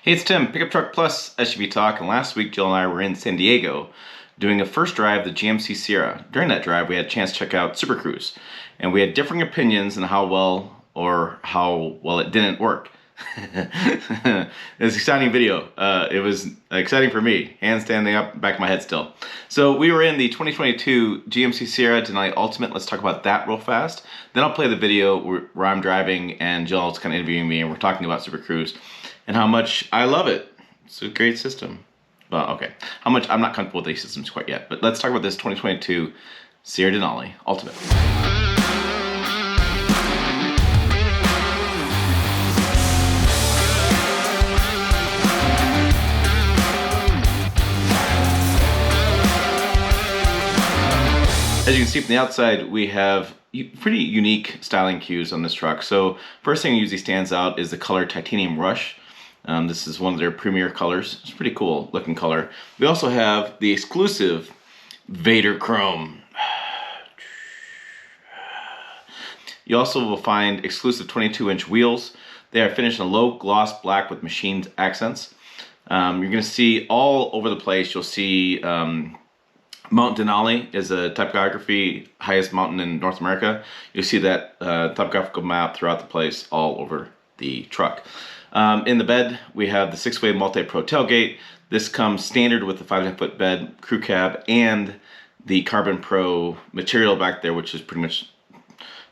Hey, it's Tim, Pickup Truck Plus SUV Talk, and last week Jill and I were in San Diego doing a first drive of the GMC Sierra. During that drive, we had a chance to check out Super Cruise, and we had differing opinions on how well or how well it didn't work. It was an exciting video. It was exciting for me, hands standing up, back of my head still. So we were in the 2022 GMC Sierra Denali Ultimate. Let's talk about that real fast. Then I'll play the video where I'm driving and Jill's kind of interviewing me and we're talking about Super Cruise and how much I love it. It's a great system. Well, okay. How much I'm not comfortable with these systems quite yet, but let's talk about this 2022 Sierra Denali Ultimate. As you can see from the outside, we have pretty unique styling cues on this truck. So first thing that usually stands out is the color Titanium Rush. This is one of their premier colors. It's a pretty cool looking color. We also have the exclusive Vader Chrome. You also will find exclusive 22-inch wheels. They are finished in a low gloss black with machined accents. You're going to see all over the place, you'll see Mount Denali is a typography, highest mountain in North America. You'll see that topographical map throughout the place, all over the truck. In the bed, we have the 6-way multi-pro tailgate. This comes standard with the 5.5-foot bed, crew cab, and the Carbon Pro material back there, which is pretty much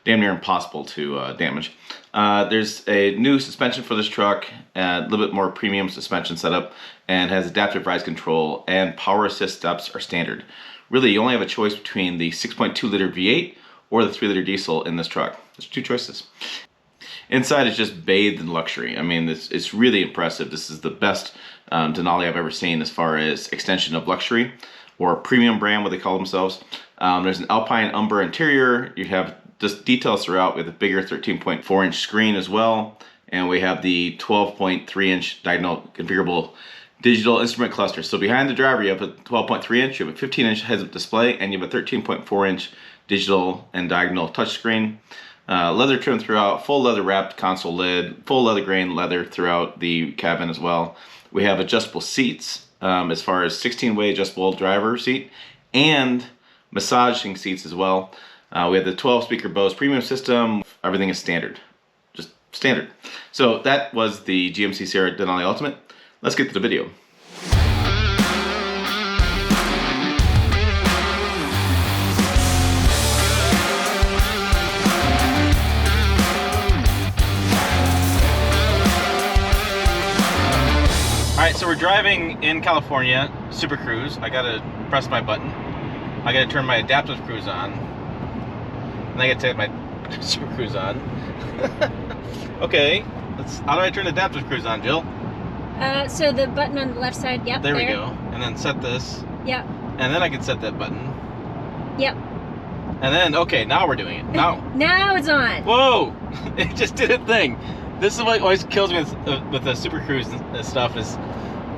damn near impossible to damage. There's a new suspension for this truck, a little bit more premium suspension setup, and has adaptive ride control, and power assist steps are standard. Really, you only have a choice between the 6.2 liter V8 or the 3 liter diesel in this truck. There's two choices. Inside is just bathed in luxury. I mean, it's really impressive. This is the best Denali I've ever seen as far as extension of luxury, or premium brand, what they call themselves. There's an Alpine Umber interior. You have just details throughout with a bigger 13.4-inch screen as well. And we have the 12.3-inch diagonal configurable digital instrument cluster. So behind the driver, you have a 12.3-inch, you have a 15-inch heads-up display, and you have a 13.4-inch digital and diagonal touchscreen. Leather trim throughout, full leather wrapped console lid, full leather grain leather throughout the cabin as well. We have adjustable seats as far as 16-way adjustable driver seat and massaging seats as well. We have the 12-speaker Bose premium system. Everything is standard, just standard. So that was the GMC Sierra Denali Ultimate. Let's get to the video. Alright, so we're driving in California, Super Cruise. I gotta press my button. I gotta turn my adaptive cruise on. And I gotta take my Super Cruise on. Okay, how do I turn the adaptive cruise on, Jill? So the button on the left side, yep. There we go. And then set this. Yep. And then I can set that button. Yep. And then, okay, now we're doing it. Now. Now it's on. Whoa! It just did a thing. This is what always kills me with the Super Cruise and stuff, is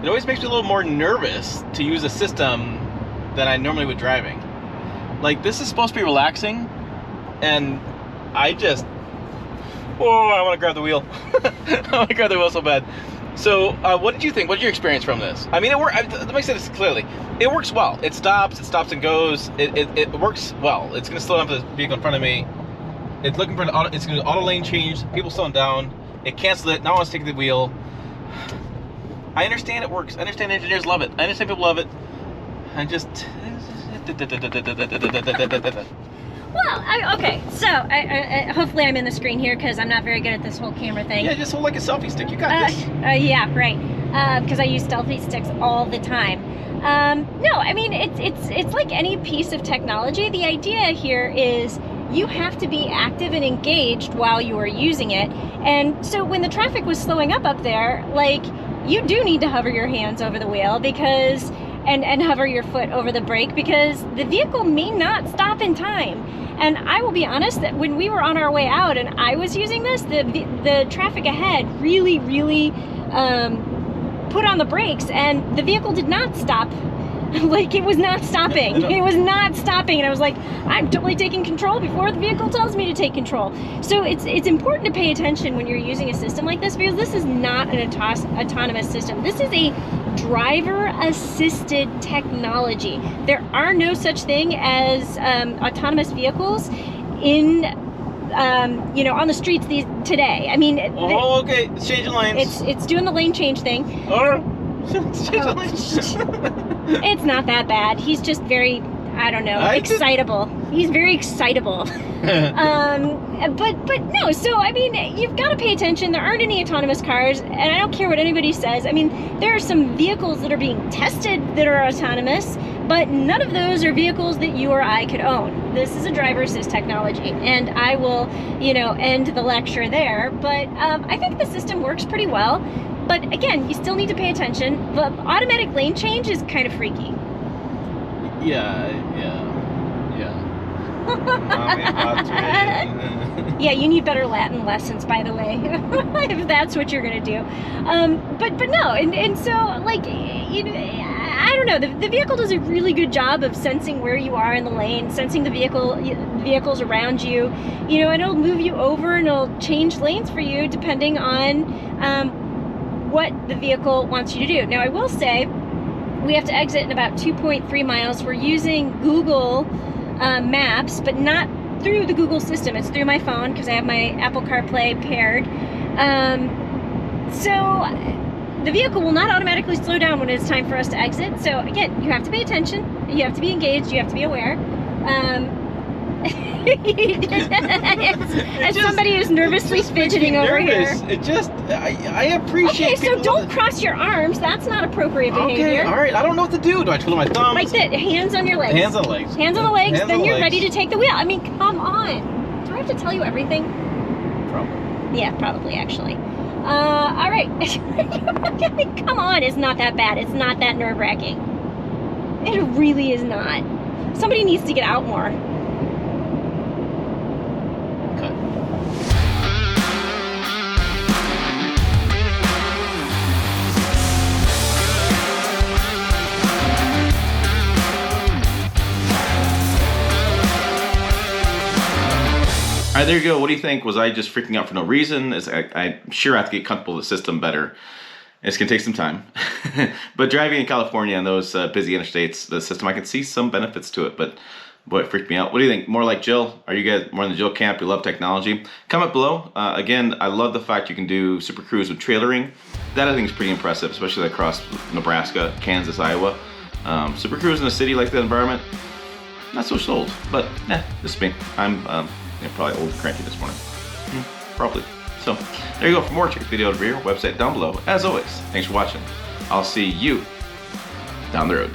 it always makes me a little more nervous to use a system than I normally would driving. Like, this is supposed to be relaxing, and I just, whoa, I want to grab the wheel. I want to grab the wheel so bad. So, what did you think? What did your experience from this? I mean, let me say this clearly. It works well. It stops and goes. It works well. It's going to slow down for the vehicle in front of me. It's looking for it's going to auto lane change. People slowing down. It canceled it. Now I want to take the wheel. I understand it works. I understand engineers love it. I understand people love it. I just... Well, okay, so hopefully I'm in the screen here because I'm not very good at this whole camera thing. Yeah, just hold like a selfie stick. You got this. Yeah, right. Because I use selfie sticks all the time. No, I mean, it's like any piece of technology. The idea here is you have to be active and engaged while you are using it. And so when the traffic was slowing up there, like, you do need to hover your hands over the wheel because... And hover your foot over the brake because the vehicle may not stop in time. And I will be honest that when we were on our way out and I was using this, the traffic ahead really put on the brakes and the vehicle did not stop Like, it was not stopping. It was not stopping. And I was like, I'm totally taking control before the vehicle tells me to take control. So it's important to pay attention when you're using a system like this, because this is not an autonomous system. This is a driver-assisted technology. There are no such thing as autonomous vehicles in on the streets today. I mean, okay, it's changing lanes. It's doing the lane change thing. It's changing lanes. It's not that bad. He's just very, I don't know, excitable. He's very excitable. But no, so I mean, you've got to pay attention. There aren't any autonomous cars, and I don't care what anybody says. I mean, there are some vehicles that are being tested that are autonomous, but none of those are vehicles that you or I could own. This is a driver assist technology, and I will, end the lecture there. But I think the system works pretty well. But again, you still need to pay attention. The automatic lane change is kind of freaky. Yeah. Yeah, you need better Latin lessons, by the way, if that's what you're gonna do. But no, and so, like, I don't know. The vehicle does a really good job of sensing where you are in the lane, sensing the vehicles around you, and it'll move you over and it'll change lanes for you depending on what the vehicle wants you to do. Now, I will say we have to exit in about 2.3 miles. We're using Google Maps, but not through the Google system. It's through my phone because I have my Apple CarPlay paired. So the vehicle will not automatically slow down when it's time for us to exit. So again, you have to pay attention. You have to be engaged. You have to be aware. As somebody who's nervously fidgeting over here. I appreciate. Okay, so don't cross your arms. That's not appropriate behavior. Okay, all right. I don't know what to do. Do I twiddle my thumbs? Like that. Hands on your legs. Hands on the legs. Hands on the legs. Hands then on you're the ready legs. to take the wheel. I mean, come on. Do I have to tell you everything? Probably. Yeah, probably actually. All right. I mean, come on. It's not that bad. It's not that nerve-wracking. It really is not. Somebody needs to get out more. All right, there you go. What do you think? Was I just freaking out for no reason? I'm sure I have to get comfortable with the system better. It's going to take some time. But driving in California on those busy interstates, the system, I can see some benefits to it. But boy, it freaked me out. What do you think? More like Jill? Are you guys more in the Jill camp? You love technology? Comment below. Again, I love the fact you can do Super Cruise with trailering. That I think is pretty impressive, especially across Nebraska, Kansas, Iowa. Super Cruise in a city like that environment, not so sold. But this is me. I'm probably old and cranky this morning. Probably. So, there you go. For more, check the video over here, website down below. As always, thanks for watching. I'll see you down the road.